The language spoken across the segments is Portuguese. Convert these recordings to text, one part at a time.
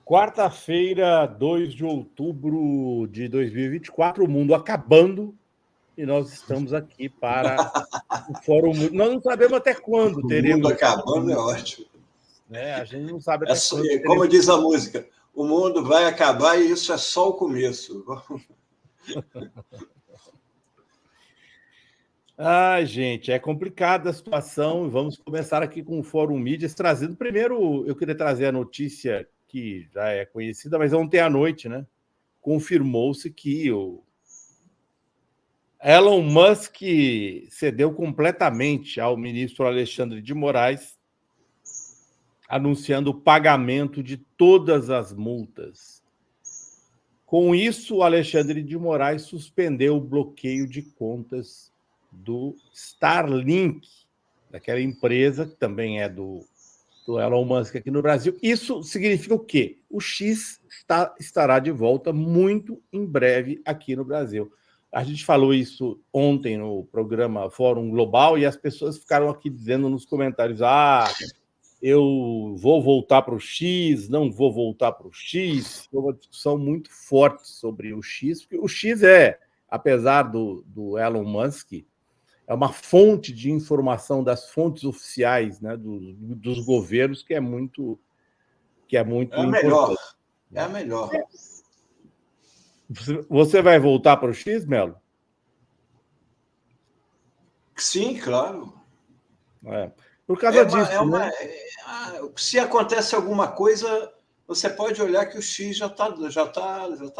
Quarta-feira, 2 de outubro de 2024, o mundo acabando e nós estamos aqui para o Fórum. Nós não sabemos até quando teremos. O mundo acabando é ótimo. Né? A gente não sabe até quando. Como diz a música, o mundo vai acabar e isso é só o começo. Ai, gente, é complicada a situação. Vamos começar aqui com o Fórum Mídias, trazendo. Primeiro, eu queria trazer a notícia que já é conhecida, mas ontem à noite, né? Confirmou-se que o Elon Musk cedeu completamente ao ministro Alexandre de Moraes, anunciando o pagamento de todas as multas. Com isso, o Alexandre de Moraes suspendeu o bloqueio de contas do Starlink, daquela empresa que também é do Elon Musk aqui no Brasil. Isso significa o quê? O X estará de volta muito em breve aqui no Brasil. A gente falou isso ontem no programa Fórum Global e as pessoas ficaram aqui dizendo nos comentários: eu vou voltar para o X, não vou voltar para o X. Foi uma discussão muito forte sobre o X, porque o X apesar do Elon Musk, é uma fonte de informação das fontes oficiais, né, dos governos, que é muito melhor. importante. É a melhor. Você vai voltar para o X, Melo? Sim, claro. Por causa disso. Se acontece alguma coisa, você pode olhar que o X já tá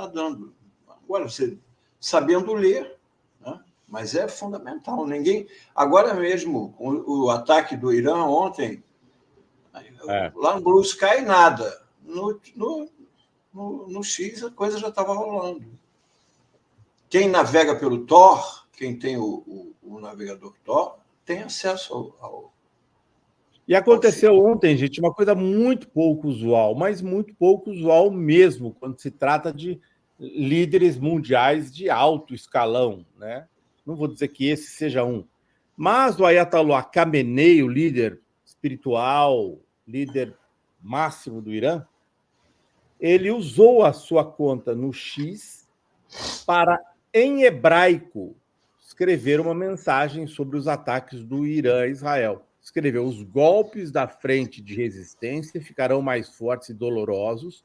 dando. Agora, você sabendo ler, né? Mas é fundamental. Agora mesmo, o ataque do Irã ontem, lá no Blue Sky, nada. No X, a coisa já estava rolando. Quem navega pelo Tor, quem tem o navegador Tor, tem acesso ao. E aconteceu ontem, gente, uma coisa muito pouco usual, mas muito pouco usual mesmo, quando se trata de líderes mundiais de alto escalão, né? Não vou dizer que esse seja um, mas o Ayatollah Khamenei, o líder espiritual, líder máximo do Irã, ele usou a sua conta no X para, em hebraico, escrever uma mensagem sobre os ataques do Irã a Israel. Escreveu: os golpes da frente de resistência ficarão mais fortes e dolorosos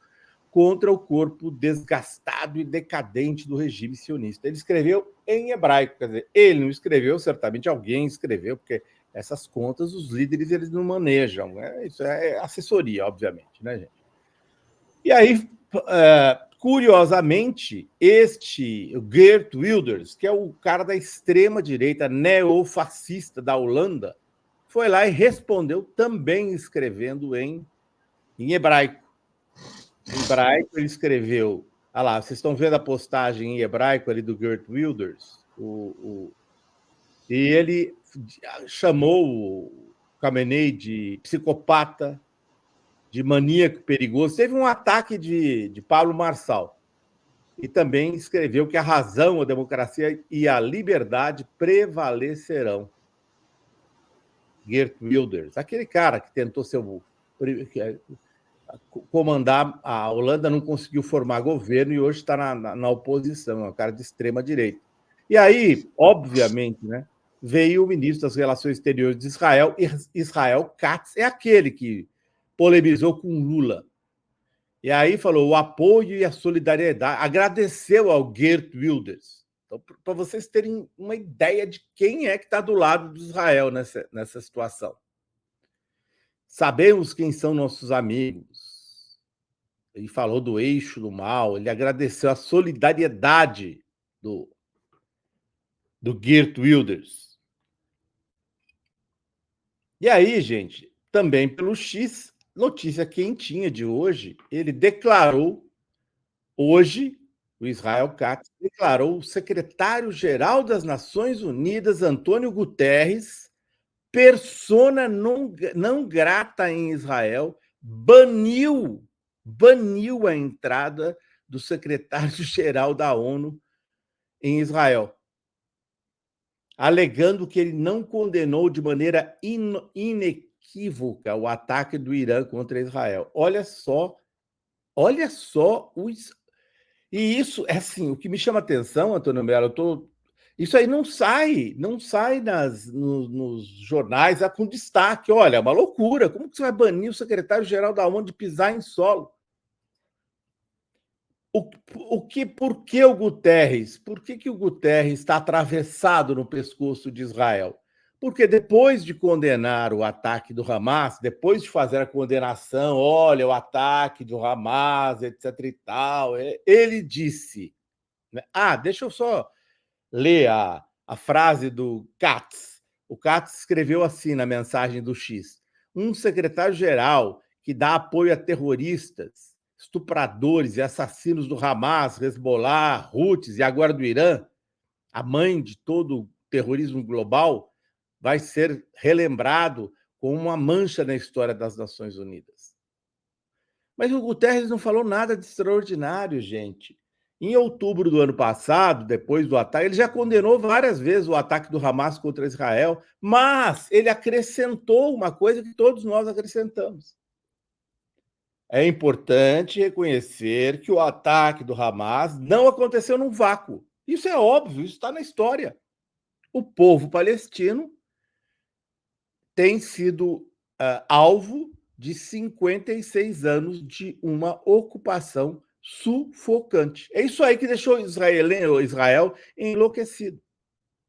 contra o corpo desgastado e decadente do regime sionista. Ele escreveu em hebraico, quer dizer, ele não escreveu, certamente alguém escreveu, porque essas contas os líderes eles não manejam, né? Isso é assessoria, obviamente, né, gente? E aí, curiosamente, o Geert Wilders, que é o cara da extrema-direita neofascista da Holanda, foi lá e respondeu também escrevendo em hebraico. Em hebraico, ele escreveu... Olha lá, vocês estão vendo a postagem em hebraico ali do Geert Wilders? E ele chamou o Khamenei de psicopata, de maníaco perigoso. Teve um ataque de Pablo Marçal. E também escreveu que a razão, a democracia e a liberdade prevalecerão. Geert Wilders, aquele cara que tentou comandar a Holanda, não conseguiu formar governo e hoje está na oposição, é um cara de extrema-direita. E aí, obviamente, né, veio o ministro das Relações Exteriores de Israel, Israel Katz, é aquele que polemizou com Lula. E aí falou o apoio e a solidariedade, agradeceu ao Geert Wilders. Então, para vocês terem uma ideia de quem é que está do lado de Israel nessa situação. Sabemos quem são nossos amigos. Ele falou do eixo do mal, ele agradeceu a solidariedade do Geert Wilders. E aí, gente, também pelo X, notícia quentinha de hoje, ele declarou, hoje, o Israel Katz declarou o secretário-geral das Nações Unidas, Antônio Guterres, persona não grata em Israel, baniu a entrada do secretário-geral da ONU em Israel, alegando que ele não condenou de maneira inequívoca o ataque do Irã contra Israel. Olha só Olha só os... E isso é assim, o que me chama a atenção, Antônio Mello, isso aí não sai nos jornais com destaque. Olha, é uma loucura. Como que você vai banir o secretário-geral da ONU de pisar em solo? Por que o Guterres? Por que o Guterres está atravessado no pescoço de Israel? Porque depois de condenar o ataque do Hamas, depois de fazer a condenação, olha, o ataque do Hamas, etc. e tal, ele disse, né? Deixa eu só ler a frase do Katz. O Katz escreveu assim na mensagem do X: um secretário-geral que dá apoio a terroristas, estupradores e assassinos do Hamas, Hezbollah, Houthis e agora do Irã, a mãe de todo o terrorismo global, vai ser relembrado como uma mancha na história das Nações Unidas. Mas o Guterres não falou nada de extraordinário, gente. Em outubro do ano passado, depois do ataque, ele já condenou várias vezes o ataque do Hamas contra Israel, mas ele acrescentou uma coisa que todos nós acrescentamos. É importante reconhecer que o ataque do Hamas não aconteceu num vácuo. Isso é óbvio, isso está na história. O povo palestino tem sido alvo de 56 anos de uma ocupação sufocante. É isso aí que deixou Israel enlouquecido.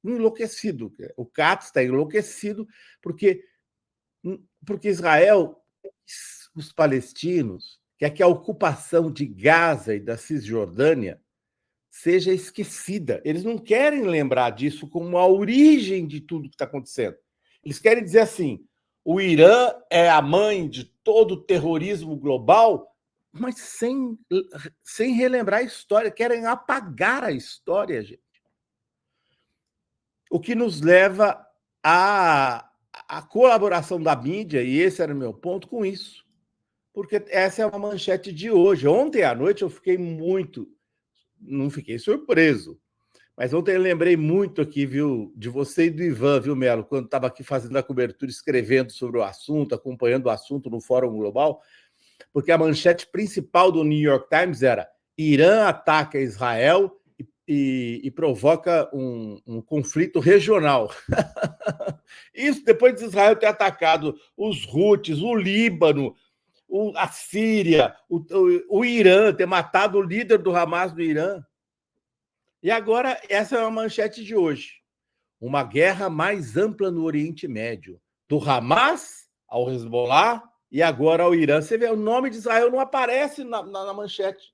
Enlouquecido. O Katz está enlouquecido porque Israel, os palestinos, quer que a ocupação de Gaza e da Cisjordânia seja esquecida. Eles não querem lembrar disso como a origem de tudo que está acontecendo. Eles querem dizer assim: o Irã é a mãe de todo o terrorismo global, mas sem relembrar a história. Querem apagar a história, gente. O que nos leva à colaboração da mídia, e esse era o meu ponto com isso. Porque essa é uma manchete de hoje. Ontem à noite eu fiquei não fiquei surpreso, mas ontem eu lembrei muito aqui, viu, de você e do Ivan, viu, Melo, quando estava aqui fazendo a cobertura, escrevendo sobre o assunto, acompanhando o assunto no Fórum Global, porque a manchete principal do New York Times era: Irã ataca Israel e provoca um conflito regional. Isso depois de Israel ter atacado os Houthis, o Líbano, a Síria, o Irã, ter matado o líder do Hamas do Irã. E agora, essa é uma manchete de hoje. Uma guerra mais ampla no Oriente Médio, do Hamas ao Hezbollah e agora ao Irã. Você vê, o nome de Israel não aparece na manchete.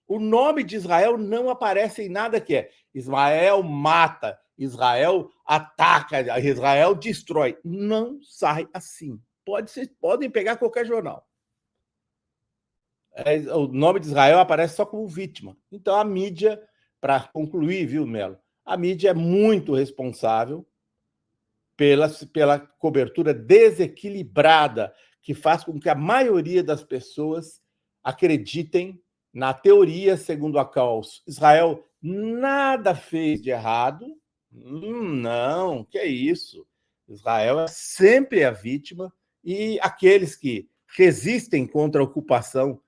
O nome de Israel não aparece em nada que é Israel mata, Israel ataca, Israel destrói. Não sai assim. Podem pegar qualquer jornal. O nome de Israel aparece só como vítima. Então, a mídia, para concluir, viu, Melo? A mídia é muito responsável pela cobertura desequilibrada que faz com que a maioria das pessoas acreditem na teoria segundo a qual Israel nada fez de errado. Não, que é isso. Israel é sempre a vítima e aqueles que resistem contra a ocupação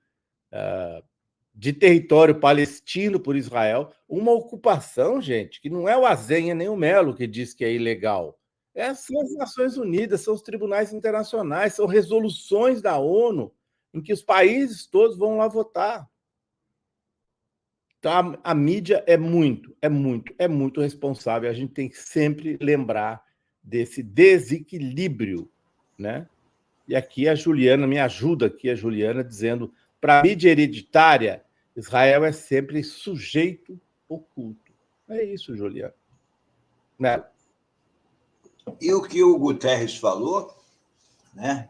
de território palestino por Israel, uma ocupação, gente, que não é o Azenha nem o Melo que diz que é ilegal. São as Nações Unidas, são os tribunais internacionais, são resoluções da ONU em que os países todos vão lá votar. Então, a mídia é muito responsável. A gente tem que sempre lembrar desse desequilíbrio, né? E aqui a Juliana me ajuda aqui, a Juliana, dizendo: para a mídia hereditária, Israel é sempre sujeito oculto. É isso, Juliana. Né? E o que o Guterres falou, né?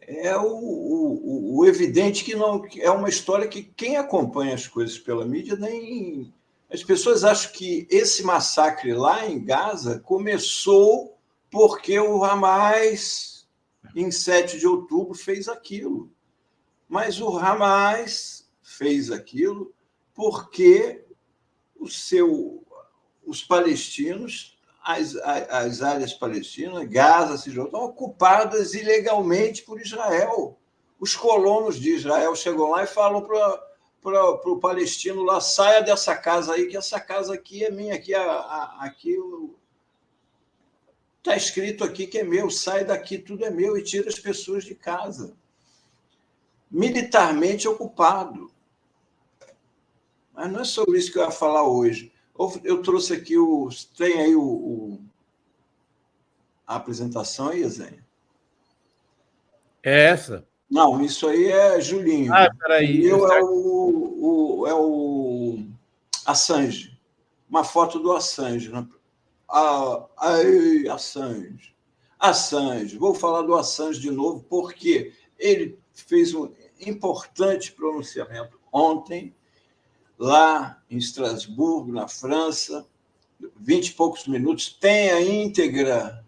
É o evidente que não é uma história que quem acompanha as coisas pela mídia nem. As pessoas acham que esse massacre lá em Gaza começou porque o Hamas, em 7 de outubro, fez aquilo. Mas o Hamas fez aquilo porque os palestinos, as áreas palestinas, Gaza, Cisjordânia, estão ocupadas ilegalmente por Israel. Os colonos de Israel chegam lá e falam para o palestino lá, saia dessa casa aí, que essa casa aqui é minha, aqui está escrito aqui que é meu, sai daqui, tudo é meu, e tira as pessoas de casa. Militarmente ocupado. Mas não é sobre isso que eu ia falar hoje. Eu trouxe aqui tem aí a apresentação aí, Zenha? É essa? Não, isso aí é Julinho. Peraí. O meu é o Assange. Uma foto do Assange. Né? Aí, Assange. Assange. Vou falar do Assange de novo, porque ele fez um importante pronunciamento ontem, lá em Estrasburgo, na França, 20 e poucos minutos, tem a íntegra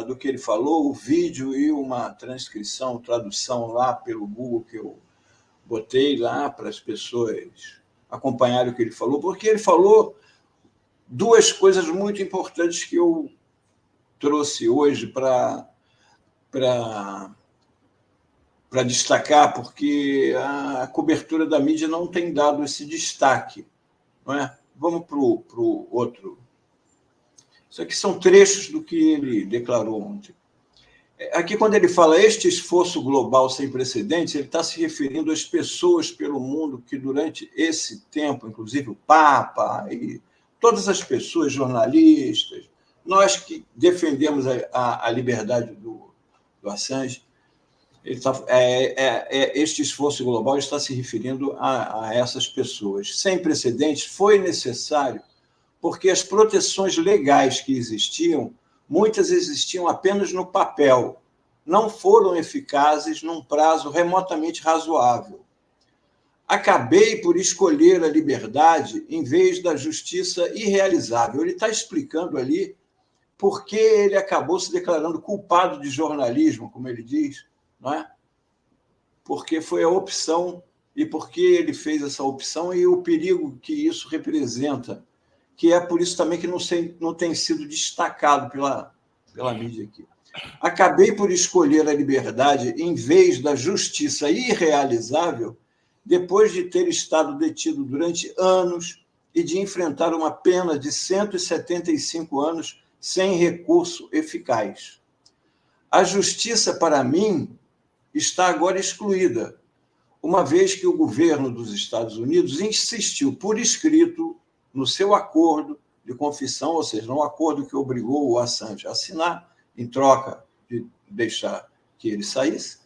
do que ele falou, o vídeo e uma transcrição, tradução lá pelo Google que eu botei lá para as pessoas acompanharem o que ele falou, porque ele falou duas coisas muito importantes que eu trouxe hoje para destacar, porque a cobertura da mídia não tem dado esse destaque. Não é? Vamos para o outro. Isso aqui são trechos do que ele declarou ontem. Aqui, quando ele fala este esforço global sem precedentes, ele está se referindo às pessoas pelo mundo que, durante esse tempo, inclusive o Papa e todas as pessoas, jornalistas, nós que defendemos a liberdade do Assange, este esforço global está se referindo a essas pessoas. Sem precedentes, foi necessário, porque as proteções legais que existiam, muitas existiam apenas no papel, não foram eficazes num prazo remotamente razoável. Acabei por escolher a liberdade em vez da justiça irrealizável. Ele está explicando ali por que ele acabou se declarando culpado de jornalismo, como ele diz, não é? Porque foi a opção e porque ele fez essa opção e o perigo que isso representa, que é por isso também que não tem sido destacado pela mídia aqui. Acabei por escolher a liberdade em vez da justiça irrealizável, depois de ter estado detido durante anos e de enfrentar uma pena de 175 anos sem recurso eficaz. A justiça, para mim, está agora excluída, uma vez que o governo dos Estados Unidos insistiu por escrito no seu acordo de confissão, ou seja, no acordo que obrigou o Assange a assinar, em troca de deixar que ele saísse,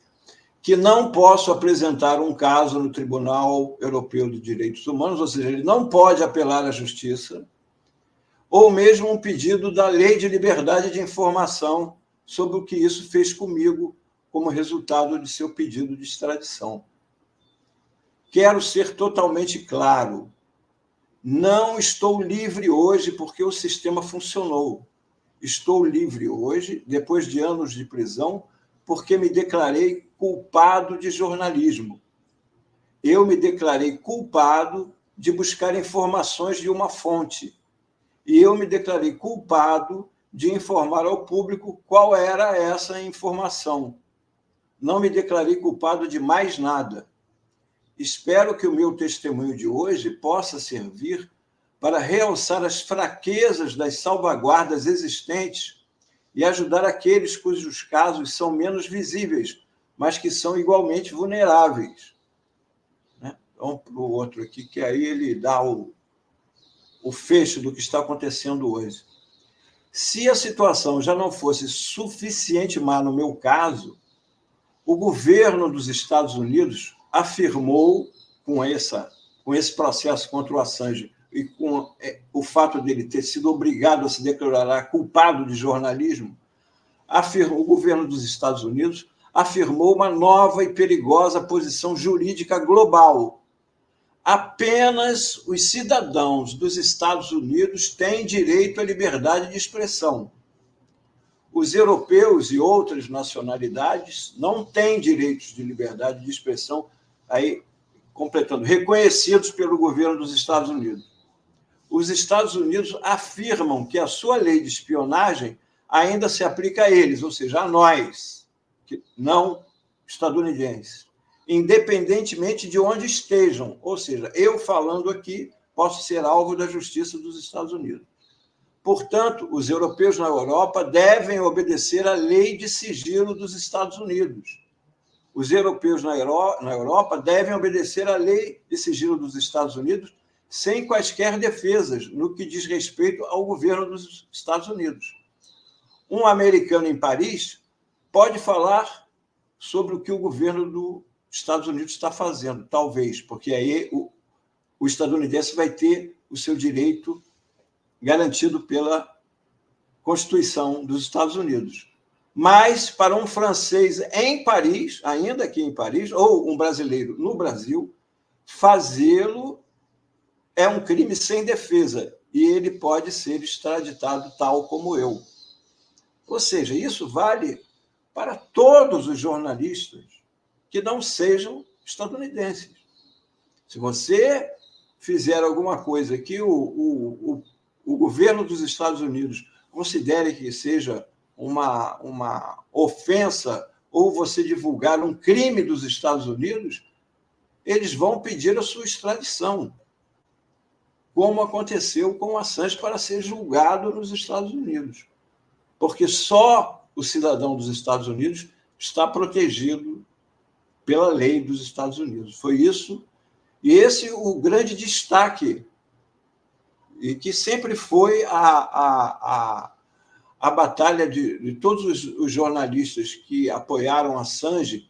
que não posso apresentar um caso no Tribunal Europeu de Direitos Humanos, ou seja, ele não pode apelar à justiça, ou mesmo um pedido da Lei de Liberdade de Informação sobre o que isso fez comigo como resultado de seu pedido de extradição. Quero ser totalmente claro. Não estou livre hoje porque o sistema funcionou. Estou livre hoje, depois de anos de prisão, porque me declarei culpado de jornalismo. Eu me declarei culpado de buscar informações de uma fonte. E eu me declarei culpado de informar ao público qual era essa informação. Não me declarei culpado de mais nada. Espero que o meu testemunho de hoje possa servir para realçar as fraquezas das salvaguardas existentes e ajudar aqueles cujos casos são menos visíveis, mas que são igualmente vulneráveis. Vamos para o outro aqui, que aí ele dá o fecho do que está acontecendo hoje. Se a situação já não fosse suficiente má no meu caso, o governo dos Estados Unidos afirmou, com esse processo contra o Assange e com o fato dele ter sido obrigado a se declarar culpado de jornalismo, o governo dos Estados Unidos afirmou uma nova e perigosa posição jurídica global. Apenas os cidadãos dos Estados Unidos têm direito à liberdade de expressão. Os europeus e outras nacionalidades não têm direitos de liberdade de expressão, aí, completando, reconhecidos pelo governo dos Estados Unidos. Os Estados Unidos afirmam que a sua lei de espionagem ainda se aplica a eles, ou seja, a nós, que não estadunidenses, independentemente de onde estejam. Ou seja, eu falando aqui posso ser alvo da justiça dos Estados Unidos. Portanto, os europeus na Europa devem obedecer à lei de sigilo dos Estados Unidos. Os europeus na Europa devem obedecer à lei de sigilo dos Estados Unidos sem quaisquer defesas no que diz respeito ao governo dos Estados Unidos. Um americano em Paris pode falar sobre o que o governo dos Estados Unidos está fazendo, talvez, porque aí o estadunidense vai ter o seu direito garantido pela Constituição dos Estados Unidos. Mas, para um francês em Paris, ainda aqui em Paris, ou um brasileiro no Brasil, fazê-lo é um crime sem defesa e ele pode ser extraditado tal como eu. Ou seja, isso vale para todos os jornalistas que não sejam estadunidenses. Se você fizer alguma coisa que o governo dos Estados Unidos considere que seja uma ofensa ou você divulgar um crime dos Estados Unidos, eles vão pedir a sua extradição, como aconteceu com o Assange para ser julgado nos Estados Unidos. Porque só o cidadão dos Estados Unidos está protegido pela lei dos Estados Unidos. Foi isso, e esse o grande destaque, e que sempre foi a batalha de todos os jornalistas que apoiaram Assange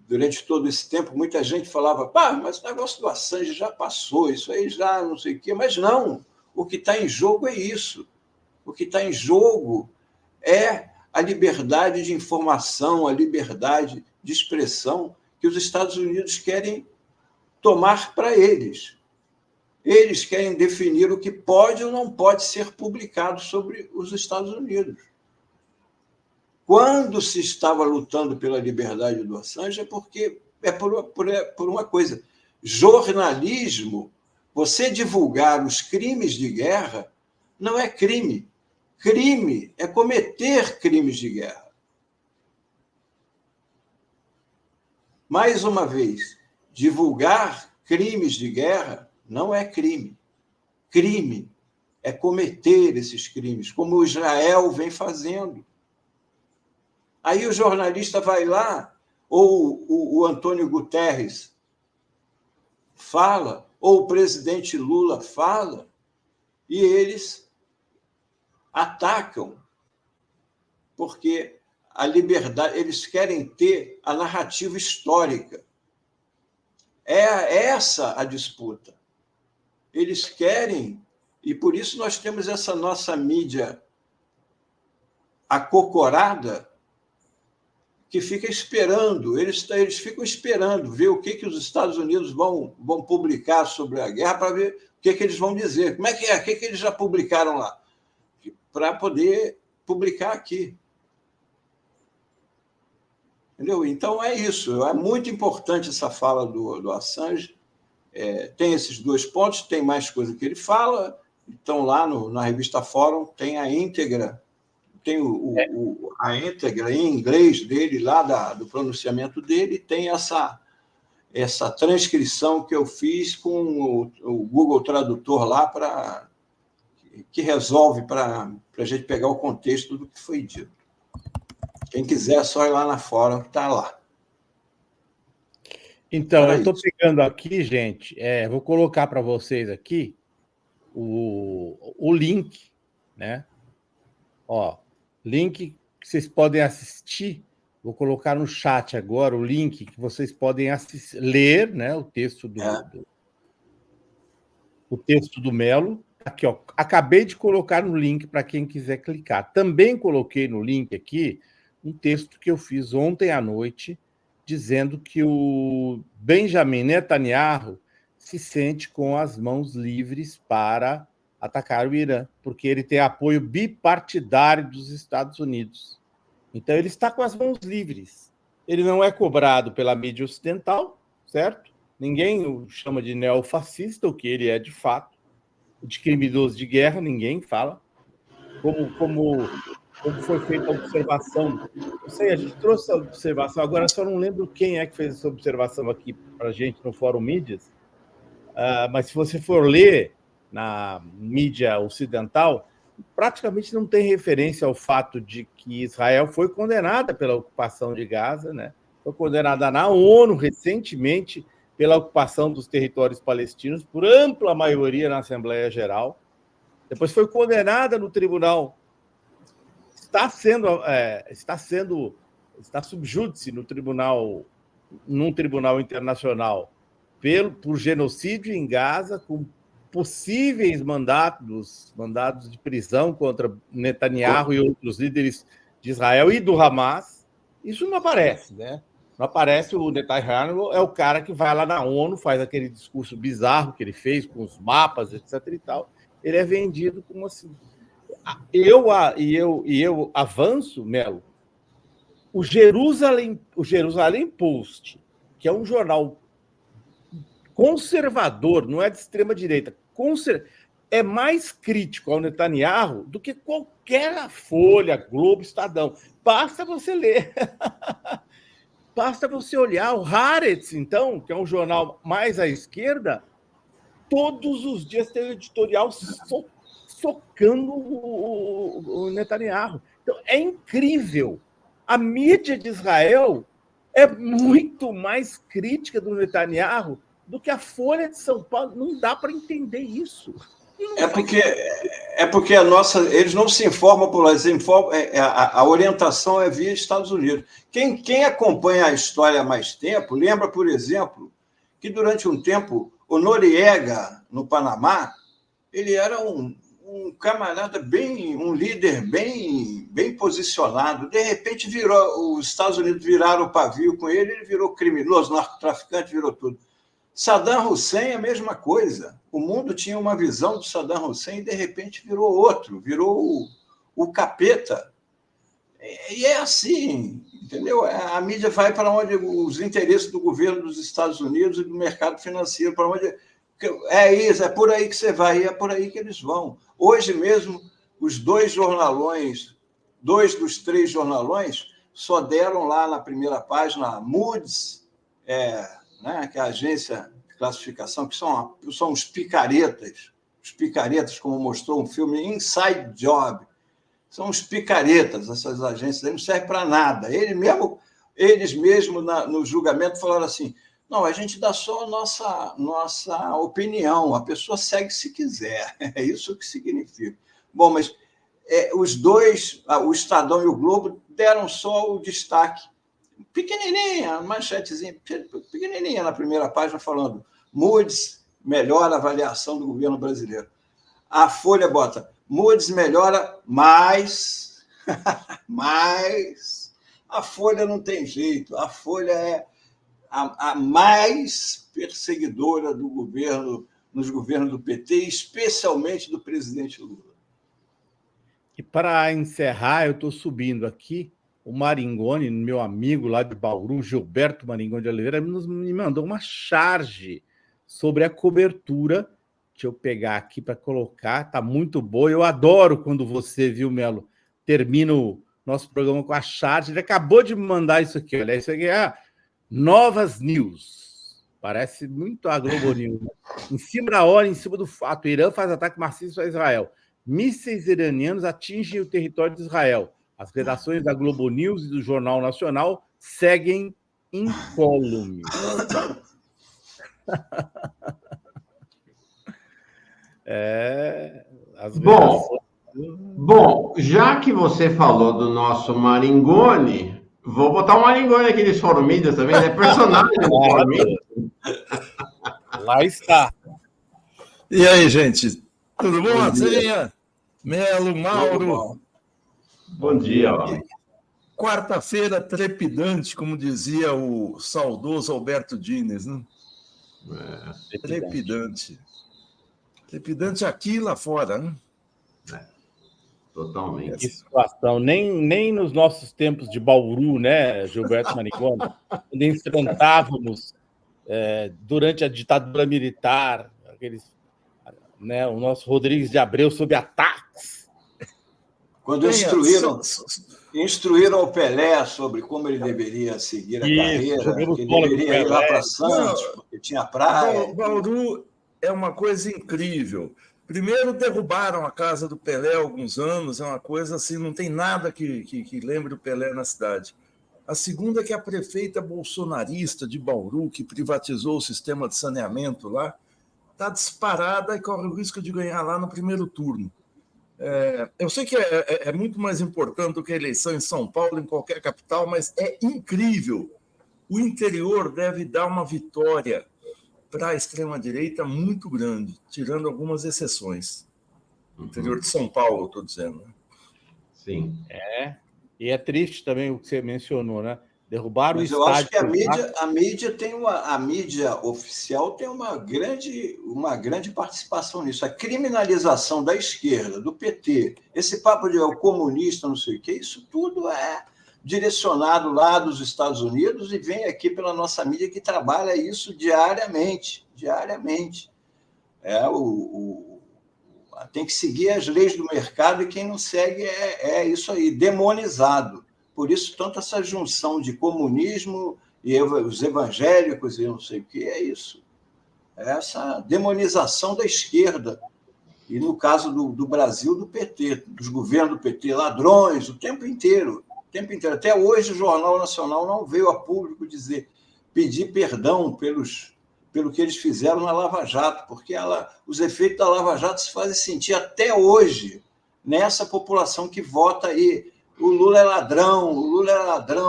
durante todo esse tempo. Muita gente falava, mas o negócio do Assange já passou, isso aí já não sei o quê. Mas não, o que está em jogo é isso. O que está em jogo é a liberdade de informação, a liberdade de expressão que os Estados Unidos querem tomar para eles. Eles querem definir o que pode ou não pode ser publicado sobre os Estados Unidos. Quando se estava lutando pela liberdade do Assange, é porque por uma coisa. Jornalismo, você divulgar os crimes de guerra, não é crime. Crime é cometer crimes de guerra. Mais uma vez, divulgar crimes de guerra não é crime. Crime é cometer esses crimes, como o Israel vem fazendo. Aí o jornalista vai lá, ou o Antônio Guterres fala, ou o presidente Lula fala, e eles atacam, porque a liberdade, eles querem ter a narrativa histórica. É essa a disputa. Eles querem, e por isso nós temos essa nossa mídia acocorada, que fica esperando, eles ficam esperando ver o que os Estados Unidos vão publicar sobre a guerra para ver o que eles vão dizer. Como é que é? O que eles já publicaram lá? Para poder publicar aqui. Entendeu? Então, é isso. É muito importante essa fala do Assange. Tem esses dois pontos, tem mais coisa que ele fala. Então, lá na revista Fórum, tem a íntegra, tem a íntegra em inglês dele, lá do pronunciamento dele, tem essa transcrição que eu fiz com o Google Tradutor lá, que resolve para a gente pegar o contexto do que foi dito. Quem quiser, é só ir lá na Fórum, que está lá. Então, eu estou pegando aqui, gente, vou colocar para vocês aqui o link, né? Ó, link que vocês podem assistir. Vou colocar no chat agora o link que vocês podem ler, né? O texto o texto do Melo. Aqui, ó. Acabei de colocar no link para quem quiser clicar. Também coloquei no link aqui um texto que eu fiz ontem à noite, dizendo que o Benjamin Netanyahu se sente com as mãos livres para atacar o Irã, porque ele tem apoio bipartidário dos Estados Unidos. Então, ele está com as mãos livres. Ele não é cobrado pela mídia ocidental, certo? Ninguém o chama de neofascista, o que ele é de fato. De criminoso de guerra, ninguém fala. Como como foi feita a observação. Não sei, a gente trouxe a observação, agora só não lembro quem é que fez essa observação aqui para a gente no Fórum Mídias, mas se você for ler na mídia ocidental, praticamente não tem referência ao fato de que Israel foi condenada pela ocupação de Gaza, né? Foi condenada na ONU recentemente pela ocupação dos territórios palestinos, por ampla maioria na Assembleia Geral. Depois foi condenada no tribunal. Está sob júdice no tribunal, num tribunal internacional, por genocídio em Gaza, com possíveis mandados de prisão contra Netanyahu e outros líderes de Israel e do Hamas. Isso não aparece, né? Não aparece. O Netanyahu é o cara que vai lá na ONU, faz aquele discurso bizarro que ele fez com os mapas, etc. e tal. Ele é vendido como assim. Eu avanço, Melo. O Jerusalem Post, que é um jornal conservador, não é de extrema direita, é mais crítico ao Netanyahu do que qualquer Folha, Globo, Estadão. Basta você ler. Basta você olhar. O Haaretz, então, que é um jornal mais à esquerda, todos os dias tem um editorial socando o Netanyahu. Então, é incrível. A mídia de Israel é muito mais crítica do Netanyahu do que a Folha de São Paulo. Não dá para entender isso. É porque eles não se informam por lá, a orientação é via Estados Unidos. Quem acompanha a história há mais tempo, lembra, por exemplo, que durante um tempo o Noriega, no Panamá, ele era um camarada um líder bem posicionado. De repente, os Estados Unidos viraram o pavio com ele, ele virou criminoso, narcotraficante, virou tudo. Saddam Hussein, a mesma coisa. O mundo tinha uma visão do Saddam Hussein e, de repente, virou outro, virou o capeta. E é assim, entendeu? A mídia vai para onde os interesses do governo dos Estados Unidos e do mercado financeiro, para onde... É isso, é por aí que você vai, e é por aí que eles vão. Hoje mesmo, os dois dos três jornalões, só deram lá na primeira página Moody's, né, que é a agência de classificação, que são os picaretas, como mostrou um filme Inside Job. São os picaretas, essas agências, não servem para nada. Eles mesmo no julgamento falaram assim: não, a gente dá só a nossa opinião, a pessoa segue se quiser. É isso que significa. Bom, mas os dois, o Estadão e o Globo, deram só o destaque. Pequenininha, manchetezinha, pequenininha na primeira página, falando Moody's melhora a avaliação do governo brasileiro. A Folha bota Moody's melhora mais, mas a Folha não tem jeito. A Folha é a mais perseguidora do governo, nos governos do PT, especialmente do presidente Lula. E para encerrar, eu estou subindo aqui. O Maringoni, meu amigo lá de Bauru, Gilberto Maringoni de Oliveira, me mandou uma charge sobre a cobertura. Deixa eu pegar aqui para colocar, está muito boa. Eu adoro quando você, viu, Melo, termina o nosso programa com a charge. Ele acabou de me mandar isso aqui, olha. Isso aqui é Novas News. Parece muito a Globo News. Em cima da hora, em cima do fato, o Irã faz ataque maciço a Israel. Mísseis iranianos atingem o território de Israel. As redações da Globo News e do Jornal Nacional seguem incólumes. Bom, já que você falou do nosso Maringoni, vou botar o Maringoni aqui nesse Fórum Mídias também, ele é personagem do Fórum Mídias. Lá está. E aí, gente? Tudo bom, Marcelinha? Melo, Mauro? Bom dia. Quarta-feira trepidante, como dizia o saudoso Alberto Dines, né? Trepidante. Trepidante aqui e lá fora, né? Totalmente. Que situação. Nem nos nossos tempos de Bauru, né, Gilberto Maringoni, quando enfrentávamos durante a ditadura militar, o nosso Rodrigues de Abreu sob ataques. Quando instruíram o Pelé sobre como ele deveria seguir a carreira, que ele deveria ir lá para Santos, porque tinha praia. Bauru é uma coisa incrível. Primeiro, derrubaram a casa do Pelé há alguns anos, é uma coisa assim, não tem nada que lembre o Pelé na cidade. A segunda é que a prefeita bolsonarista de Bauru, que privatizou o sistema de saneamento lá, está disparada e corre o risco de ganhar lá no primeiro turno. Eu sei que é muito mais importante do que a eleição em São Paulo, em qualquer capital, mas é incrível. O interior deve dar uma vitória para a extrema-direita muito grande, tirando algumas exceções. O interior de São Paulo, estou dizendo. Né? Sim. E é triste também o que você mencionou, né? Derrubaram o estádio. Eu acho que a mídia oficial tem uma grande participação nisso. A criminalização da esquerda, do PT, esse papo de comunista, não sei o quê, isso tudo é direcionado lá dos Estados Unidos e vem aqui pela nossa mídia que trabalha isso diariamente. Tem que seguir as leis do mercado e quem não segue é isso aí, demonizado. Por isso, tanto essa junção de comunismo e os evangélicos e não sei o que, é isso. É essa demonização da esquerda. E, no caso do Brasil, do PT, dos governos do PT, ladrões, o tempo inteiro. Até hoje, o Jornal Nacional não veio a público pedir perdão pelo que eles fizeram na Lava Jato, porque os efeitos da Lava Jato se fazem sentir até hoje nessa população que vota aí. O Lula é ladrão,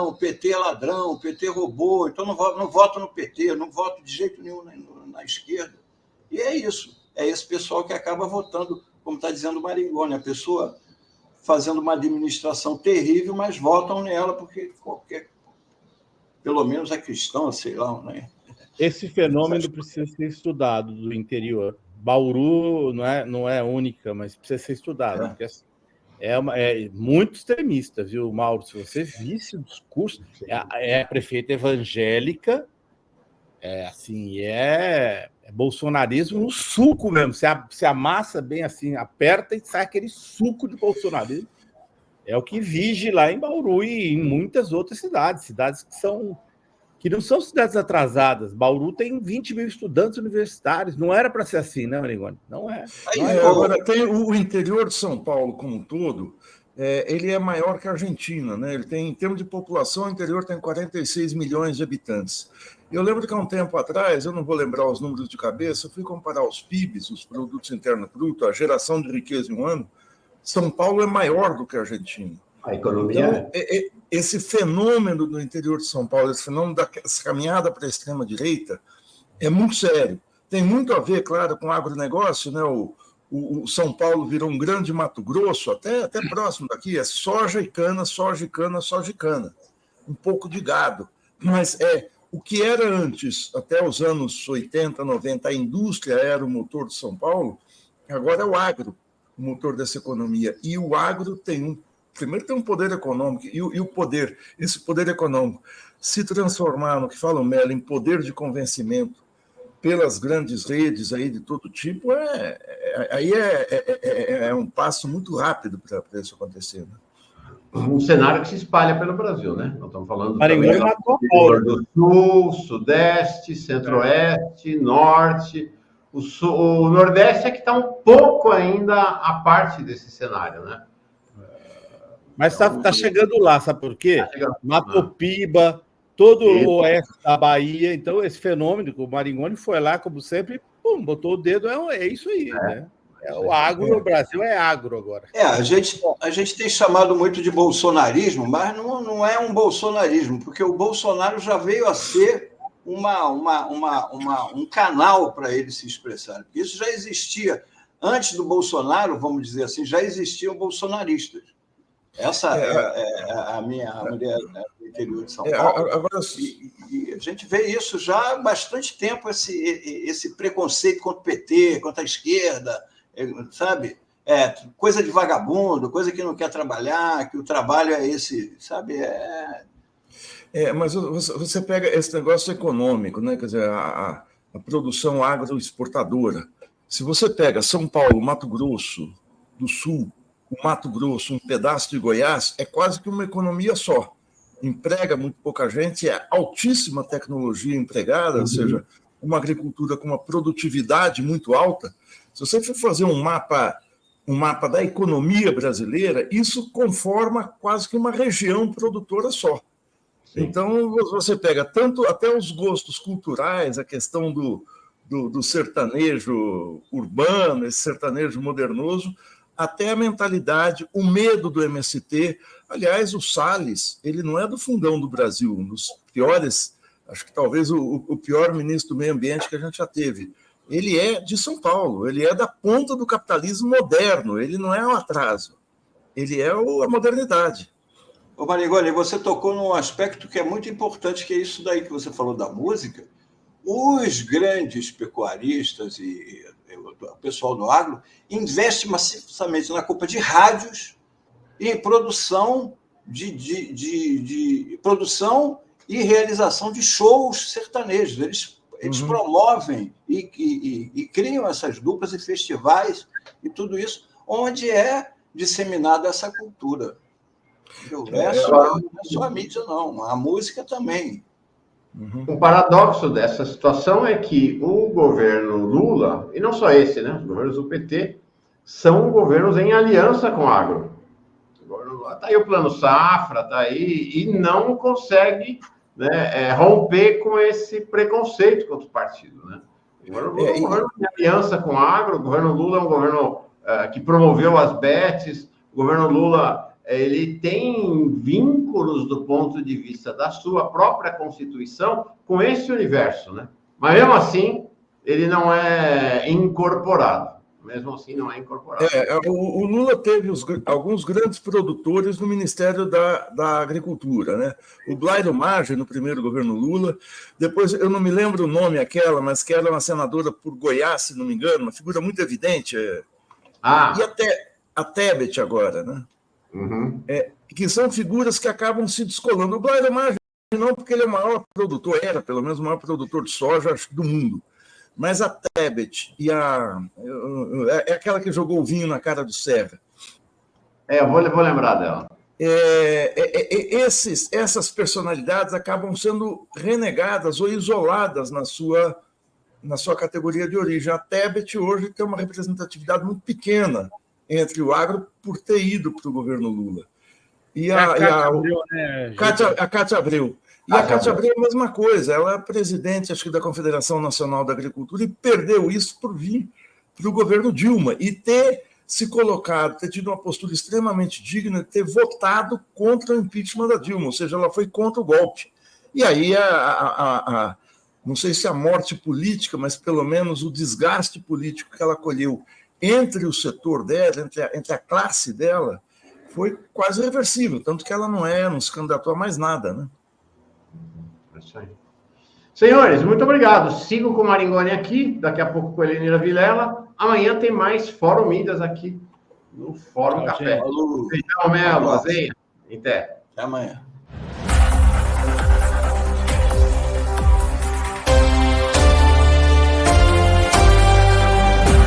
o PT é ladrão, o PT roubou, então não voto no PT, não voto de jeito nenhum na esquerda. E é isso. É esse pessoal que acaba votando, como está dizendo o Maringoni, a pessoa fazendo uma administração terrível, mas votam nela porque pelo menos é cristão, sei lá, né? Esse fenômeno precisa ser estudado do interior. Bauru não é única, mas precisa ser estudado, porque assim, é muito extremista, viu, Mauro? Se você visse o discurso, é a prefeita evangélica, é bolsonarismo no suco mesmo. Você amassa bem assim, aperta e sai aquele suco de bolsonarismo. É o que vige lá em Bauru e em muitas outras cidades que não são cidades atrasadas. Bauru tem 20 mil estudantes universitários. Não era para ser assim, né, Maringoni? Não é. Agora, tem o interior de São Paulo como um todo, ele é maior que a Argentina, né? Ele tem, em termos de população, o interior tem 46 milhões de habitantes. Eu lembro que há um tempo atrás, eu não vou lembrar os números de cabeça, eu fui comparar os PIBs, os Produtos Internos Brutos, a geração de riqueza em um ano. São Paulo é maior do que a Argentina. A economia... Então, esse fenômeno do interior de São Paulo, esse fenômeno dessa caminhada para a extrema-direita, é muito sério. Tem muito a ver, claro, com o agronegócio, né? O São Paulo virou um grande Mato Grosso, até próximo daqui, é soja e cana, soja e cana, soja e cana. Um pouco de gado. Mas o que era antes, até os anos 80, 90, a indústria era o motor de São Paulo, agora é o agro, o motor dessa economia. E o agro primeiro tem um poder econômico, e o poder, esse poder econômico, se transformar no que fala o Mello, em poder de convencimento pelas grandes redes aí de todo tipo, aí é um passo muito rápido para isso acontecer. Né? Um cenário que se espalha pelo Brasil, né? Nós estamos falando do Sul, Sudeste, Centro-Oeste, Norte. O Nordeste é que está um pouco ainda à parte desse cenário, né? Mas está chegando lá, sabe por quê? Matopiba, todo o oeste da Bahia. Então, esse fenômeno, o Maringoni foi lá, como sempre, botou o dedo, é isso aí, né? O agro, o Brasil é agro agora. A gente tem chamado muito de bolsonarismo, mas não é um bolsonarismo, porque o Bolsonaro já veio a ser um canal para ele se expressar. Isso já existia. Antes do Bolsonaro, vamos dizer assim, já existiam bolsonaristas. Essa é a minha mulher, né, do interior de São Paulo. Agora... E a gente vê isso já há bastante tempo, esse preconceito contra o PT, contra a esquerda, sabe? Coisa de vagabundo, coisa que não quer trabalhar, que o trabalho é esse, sabe? Mas você pega esse negócio econômico, né? Quer dizer, a produção agroexportadora. Se você pega São Paulo, Mato Grosso do Sul, o Mato Grosso, um pedaço de Goiás, é quase que uma economia só. Emprega muito pouca gente, é altíssima tecnologia empregada, ou seja, uma agricultura com uma produtividade muito alta. Se você for fazer um mapa da economia brasileira, isso conforma quase que uma região produtora só. Sim. Então, você pega tanto até os gostos culturais, a questão do sertanejo urbano, esse sertanejo modernoso, até a mentalidade, o medo do MST. Aliás, o Salles, ele não é do fundão do Brasil, um dos piores, acho que talvez o pior ministro do meio ambiente que a gente já teve. Ele é de São Paulo, ele é da ponta do capitalismo moderno, ele não é um atraso, ele é a modernidade. Ô Marigoni, você tocou num aspecto que é muito importante, que é isso daí que você falou da música. Os grandes pecuaristas e o pessoal do agro investe maciçamente na compra de rádios e produção produção e realização de shows sertanejos. Eles promovem e criam essas duplas e festivais e tudo isso, onde é disseminada essa cultura. Não é só a mídia, não. A música também. Um paradoxo dessa situação é que o governo Lula, e não só esse, né? Os governos do PT, são governos em aliança com o agro. O governo Lula está aí o Plano Safra, está aí, e não consegue, né, romper com esse preconceito contra o partido, né? O governo Lula é um governo em aliança com o agro, o governo Lula é um governo que promoveu as BETs, o governo Lula ele tem vínculos do ponto de vista da sua própria Constituição com esse universo, né? Mas, mesmo assim, ele não é incorporado. Mesmo assim, não é incorporado. O Lula teve alguns grandes produtores no Ministério da Agricultura, né? O Blairo Maggi, no primeiro governo Lula. Depois, eu não me lembro o nome mas que era uma senadora por Goiás, se não me engano, uma figura muito evidente. E até a Tebet agora, né? Que são figuras que acabam se descolando. O Blairo Maggi não, porque ele é o maior produtor, era pelo menos o maior produtor de soja, acho, do mundo. Mas a Tebet é aquela que jogou o vinho na cara do Serra. Eu vou lembrar dela. Essas personalidades acabam sendo renegadas ou isoladas na sua categoria de origem. A Tebet hoje tem uma representatividade muito pequena entre o agro por ter ido para o governo Lula. E a Cátia Abreu. E a Cátia Abreu é a mesma coisa, ela é presidente, acho que, da Confederação Nacional da Agricultura e perdeu isso por vir para o governo Dilma e ter se colocado, ter tido uma postura extremamente digna, ter votado contra o impeachment da Dilma, ou seja, ela foi contra o golpe. E aí, não sei se a morte política, mas pelo menos o desgaste político que ela colheu entre o setor dela, entre a classe dela, foi quase irreversível, tanto que ela não se candidatou a mais nada, né? É isso aí. Senhores, muito obrigado. Sigo com o Marigoni aqui, daqui a pouco com a Helenira Vilela. Amanhã tem mais Fórum Midas aqui no Fórum Café. Falou. Feijão, mel, azeite. Até Até amanhã.